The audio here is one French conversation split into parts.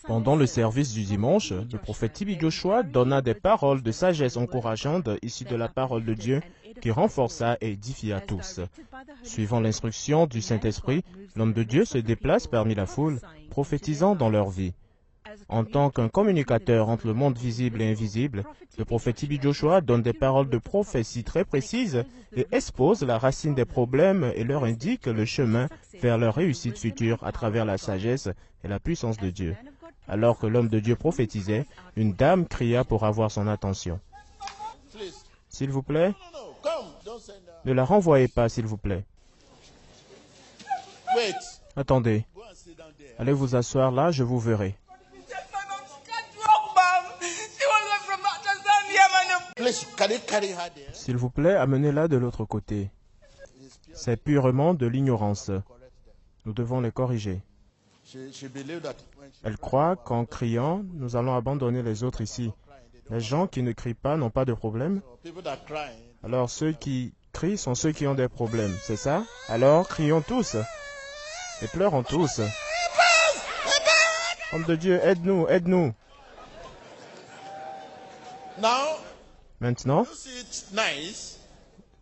Pendant le service du dimanche, le prophète T.B. Joshua donna des paroles de sagesse encourageantes issues de la parole de Dieu qui renforça et édifia tous. Suivant l'instruction du Saint-Esprit, l'homme de Dieu se déplace parmi la foule, prophétisant dans leur vie. En tant qu'un communicateur entre le monde visible et invisible, le prophète T.B. Joshua donne des paroles de prophétie très précises et expose la racine des problèmes et leur indique le chemin vers leur réussite future à travers la sagesse et la puissance de Dieu. Alors que l'homme de Dieu prophétisait, une dame cria pour avoir son attention. S'il vous plaît, ne la renvoyez pas, s'il vous plaît. Attendez. Allez vous asseoir là, je vous verrai. S'il vous plaît, amenez-la de l'autre côté. C'est purement de l'ignorance. Nous devons les corriger. Elle croit qu'en criant, nous allons abandonner les autres ici. Les gens qui ne crient pas n'ont pas de problème. Alors ceux qui crient sont ceux qui ont des problèmes, c'est ça? Alors crions tous et pleurons tous. Homme de Dieu, aide-nous, aide-nous. Maintenant,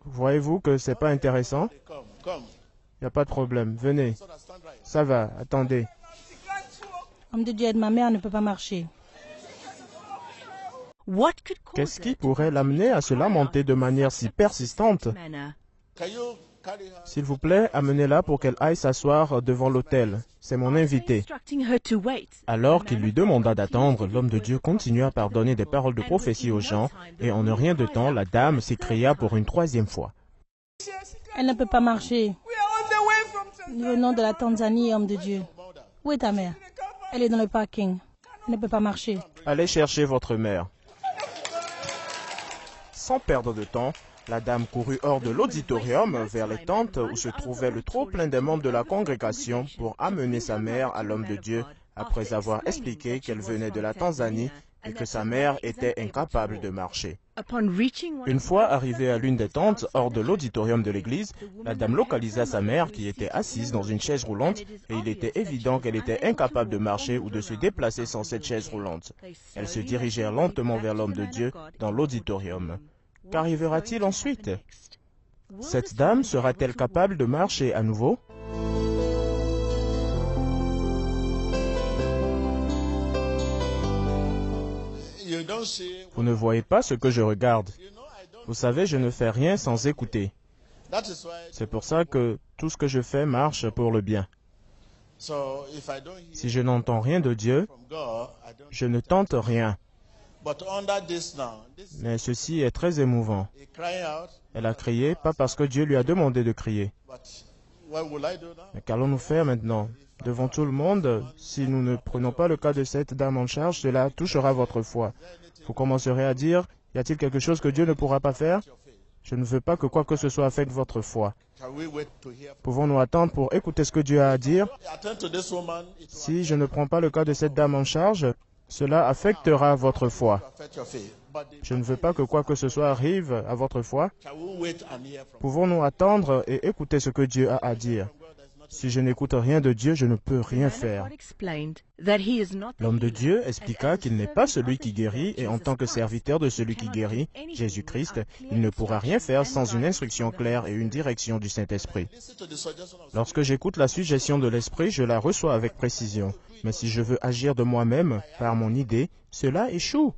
voyez-vous que c'est pas intéressant? Il n'y a pas de problème, venez. Ça va, attendez. Homme de Dieu, aide, ma mère ne peut pas marcher. Qu'est-ce qui pourrait l'amener à se lamenter de manière si persistante? S'il vous plaît, amenez-la pour qu'elle aille s'asseoir devant l'autel. C'est mon invité. Alors qu'il lui demanda d'attendre, l'homme de Dieu continua par donner des paroles de prophétie aux gens, et en un rien de temps, la dame s'écria pour une troisième fois. Elle ne peut pas marcher. Nous venons de la Tanzanie, homme de Dieu. Où est ta mère? Elle est dans le parking. Elle ne peut pas marcher. Allez chercher votre mère. Sans perdre de temps, la dame courut hors de l'auditorium vers les tentes où se trouvait le trop-plein des membres de la congrégation pour amener sa mère à l'homme de Dieu après avoir expliqué qu'elle venait de la Tanzanie et que sa mère était incapable de marcher. Une fois arrivée à l'une des tentes hors de l'auditorium de l'église, la dame localisa sa mère qui était assise dans une chaise roulante et il était évident qu'elle était incapable de marcher ou de se déplacer sans cette chaise roulante. Elles se dirigèrent lentement vers l'homme de Dieu dans l'auditorium. Qu'arrivera-t-il ensuite? Cette dame sera-t-elle capable de marcher à nouveau? Vous ne voyez pas ce que je regarde. Vous savez, je ne fais rien sans écouter. C'est pour ça que tout ce que je fais marche pour le bien. Si je n'entends rien de Dieu, je ne tente rien. Mais ceci est très émouvant. Elle a crié, pas parce que Dieu lui a demandé de crier. Mais qu'allons-nous faire maintenant? Devant tout le monde, si nous ne prenons pas le cas de cette dame en charge, cela touchera votre foi. Vous commencerez à dire, y a-t-il quelque chose que Dieu ne pourra pas faire? Je ne veux pas que quoi que ce soit affecte votre foi. Pouvons-nous attendre pour écouter ce que Dieu a à dire? Si je ne prends pas le cas de cette dame en charge, cela affectera votre foi. Je ne veux pas que quoi que ce soit arrive à votre foi. Pouvons-nous attendre et écouter ce que Dieu a à dire? Si je n'écoute rien de Dieu, je ne peux rien faire. L'homme de Dieu expliqua qu'il n'est pas celui qui guérit et en tant que serviteur de celui qui guérit, Jésus-Christ, il ne pourra rien faire sans une instruction claire et une direction du Saint-Esprit. Lorsque j'écoute la suggestion de l'Esprit, je la reçois avec précision. Mais si je veux agir de moi-même, par mon idée, cela échoue.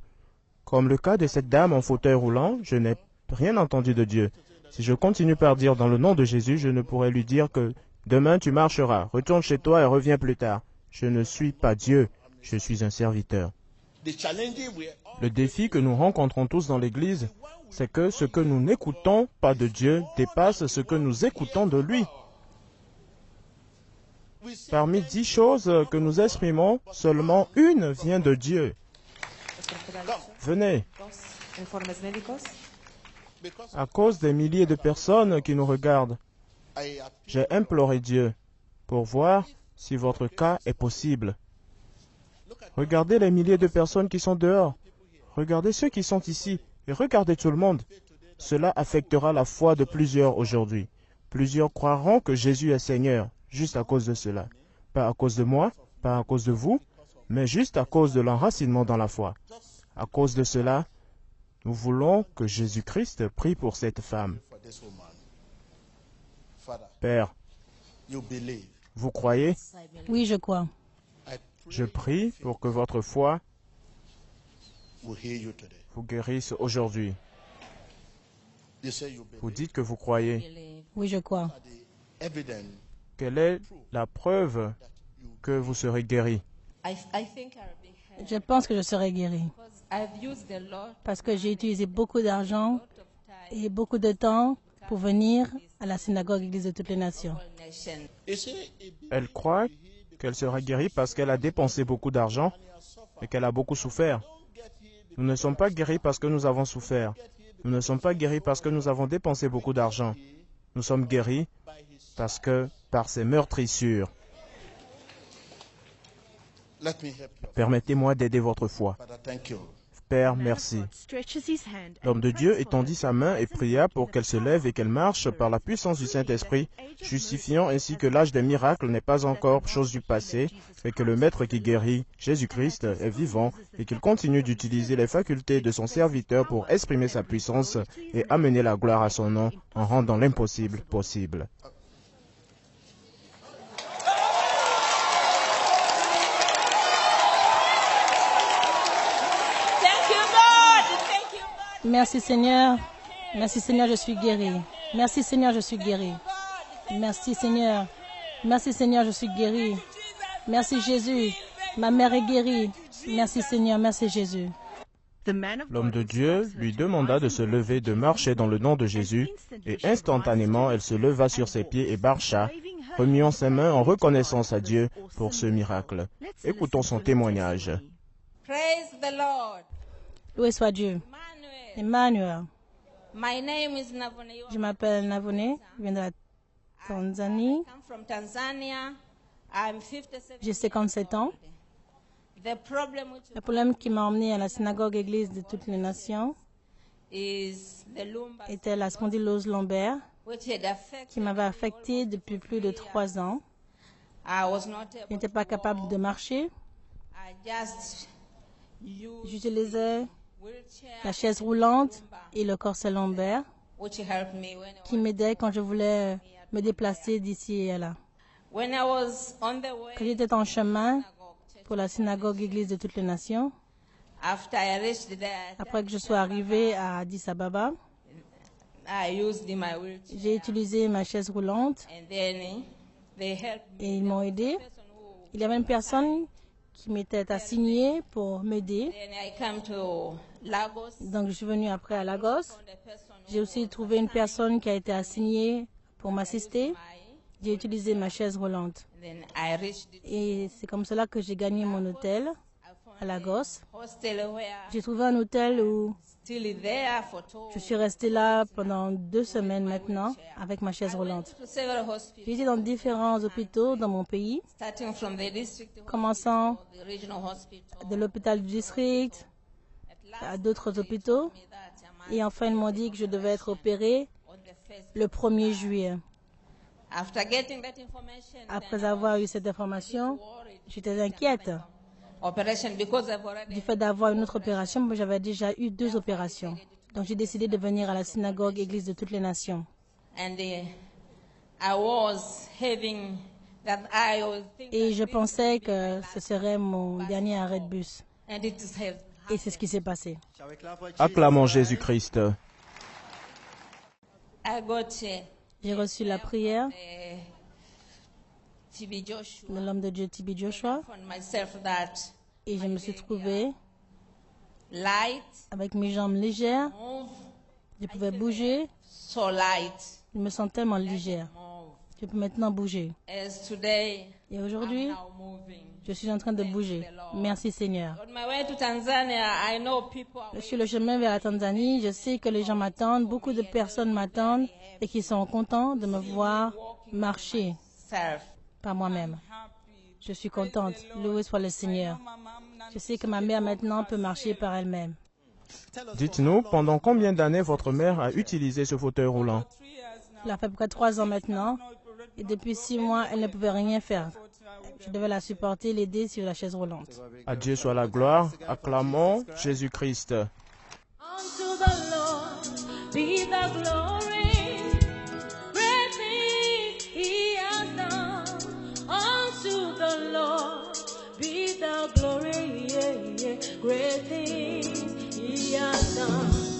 Comme le cas de cette dame en fauteuil roulant, je n'ai rien entendu de Dieu. Si je continue par dire dans le nom de Jésus, je ne pourrais lui dire que demain tu marcheras, retourne chez toi et reviens plus tard. Je ne suis pas Dieu, je suis un serviteur. Le défi que nous rencontrons tous dans l'Église, c'est que ce que nous n'écoutons pas de Dieu dépasse ce que nous écoutons de lui. Parmi 10 choses que nous exprimons, seulement une vient de Dieu. Venez. À cause des milliers de personnes qui nous regardent, j'ai imploré Dieu pour voir si votre cas est possible. Regardez les milliers de personnes qui sont dehors. Regardez ceux qui sont ici et regardez tout le monde. Cela affectera la foi de plusieurs aujourd'hui. Plusieurs croiront que Jésus est Seigneur, juste à cause de cela. Pas à cause de moi, pas à cause de vous, mais juste à cause de l'enracinement dans la foi. À cause de cela, nous voulons que Jésus-Christ prie pour cette femme. Père, vous croyez? Oui, je crois. Je prie pour que votre foi vous guérisse aujourd'hui. Vous dites que vous croyez. Oui, je crois. Quelle est la preuve que vous serez guéri? Je pense que je serai guéri. Parce que j'ai utilisé beaucoup d'argent et beaucoup de temps pour venir à la synagogue Église de toutes les nations. Elle croit qu'elle sera guérie parce qu'elle a dépensé beaucoup d'argent et qu'elle a beaucoup souffert. Nous ne sommes pas guéris parce que nous avons souffert. Nous ne sommes pas guéris parce que nous avons dépensé beaucoup d'argent. Nous sommes guéris parce que par ses meurtrissures. Permettez-moi d'aider votre foi. Père, merci. L'homme de Dieu étendit sa main et pria pour qu'elle se lève et qu'elle marche par la puissance du Saint-Esprit, justifiant ainsi que l'âge des miracles n'est pas encore chose du passé, et que le Maître qui guérit, Jésus-Christ, est vivant et qu'il continue d'utiliser les facultés de son serviteur pour exprimer sa puissance et amener la gloire à son nom en rendant l'impossible possible. Merci Seigneur. Merci Seigneur, je suis guéri. Merci Seigneur, je suis guéri. Merci Seigneur. Merci Seigneur, je suis guéri. Merci Jésus. Ma mère est guérie. Merci Seigneur, merci Jésus. L'homme de Dieu lui demanda de se lever, de marcher dans le nom de Jésus, et instantanément elle se leva sur ses pieds et marcha, remuant ses mains en reconnaissance à Dieu pour ce miracle. Écoutons son témoignage. Loué soit Dieu. Emmanuel. Je m'appelle Navone, je viens de la Tanzanie. J'ai 57 ans. Le problème qui m'a emmené à la synagogue Église de toutes les nations était la spondylose lombaire qui m'avait affecté depuis plus de 3 ans. Je n'étais pas capable de marcher. J'utilisais la chaise roulante et le corset lombaire qui m'aidait quand je voulais me déplacer d'ici et là. Quand j'étais en chemin pour la synagogue Église de toutes les nations, après que je sois arrivé à Addis Ababa, j'ai utilisé ma chaise roulante et ils m'ont aidé. Il y avait une personne qui m'était assignée pour m'aider. Donc je suis venue après à Lagos. J'ai aussi trouvé une personne qui a été assignée pour m'assister. J'ai utilisé ma chaise roulante. Et c'est comme cela que j'ai gagné mon hôtel à Lagos. J'ai trouvé un hôtel où je suis restée là pendant 2 semaines maintenant avec ma chaise roulante. J'ai été dans différents hôpitaux dans mon pays, commençant de l'hôpital du district à d'autres hôpitaux. Et enfin, ils m'ont dit que je devais être opérée le 1er juillet. Après avoir eu cette information, j'étais inquiète. Du fait d'avoir une autre opération, j'avais déjà eu 2 opérations. Donc j'ai décidé de venir à la synagogue Église de toutes les nations. Et je pensais que ce serait mon dernier arrêt de bus. Et c'est ce qui s'est passé. Acclamons Jésus-Christ. J'ai reçu la prière de l'homme de Dieu T.B. Joshua et je me suis trouvée avec mes jambes légères. Je pouvais bouger. Je me sens tellement légère. Je peux maintenant bouger. Et aujourd'hui, je suis en train de bouger. Merci Seigneur. Sur le chemin vers la Tanzanie, je sais que les gens m'attendent, beaucoup de personnes m'attendent et qui sont contents de me voir marcher par moi-même. Je suis contente. Loué soit le Seigneur. Je sais que ma mère maintenant peut marcher par elle-même. Dites-nous, pendant combien d'années votre mère a utilisé ce fauteuil roulant? Il a fait à peu près 3 ans maintenant. Et depuis 6 mois, elle ne pouvait rien faire. Je devais la supporter, l'aider sur la chaise roulante. À Dieu soit la gloire. Acclamons Jésus-Christ. Unto the Lord be the glory, great things he has done. Unto the Lord be the glory, great things he has done.